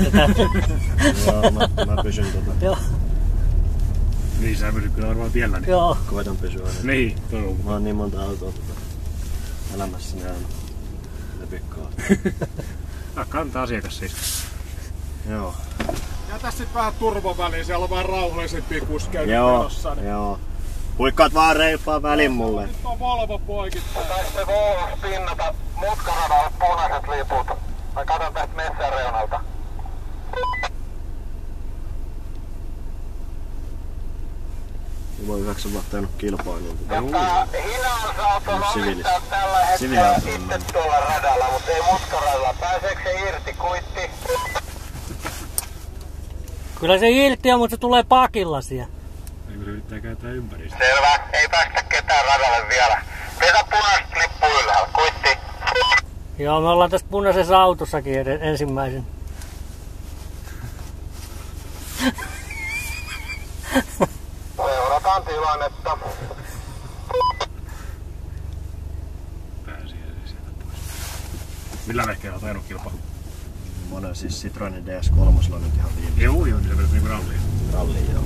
syötetään. Joo, mä pysyn Joo. Niin, sä pysyt kyllä varmaan tiellä. Niin. Joo. Koitan pysyä aina. Niin, toivon. Mä oon niin monta autoa elämässäni aina lepikkoa. Kantaa asiakas siis. Joo. Ja tässä sit vähän turvaväliin, siellä on vähän rauhallisempia kuskeja menossa. Niin. Joo. Huikkaat vaan reippaa välin mulle. Nyt on Volvo poikittain. Taisitte Volvo spinnata mutkaradalle punaiset liput. Mä katon tästä metsän reunalta. Mä oon 9 vuotta ajanut kilpailuun. Hinausauto omistaa tällä hetkellä itse tuolla radalla, mutta ei mutkaradalla. Pääseekö se irti kuitti? Kyllä se irti on, mutta se tulee pakilla siellä. Ei kun se yrittää kääntää ympäri. Selvä, ei päästä ketään radalle vielä. Vedä punaista lippu ylhäällä, kuitti. Joo, me ollaan tässä punaisessa autossakin ensimmäisen. Seurataan tilannetta. Pääsi sieltä pois. Millä vehkeellä oot ajanut kilpailu? Mä oon siis Citroen DS3 nyt ihan viimeinen. Joo, niin se vedät niinku ralliin. Ralliin, joo.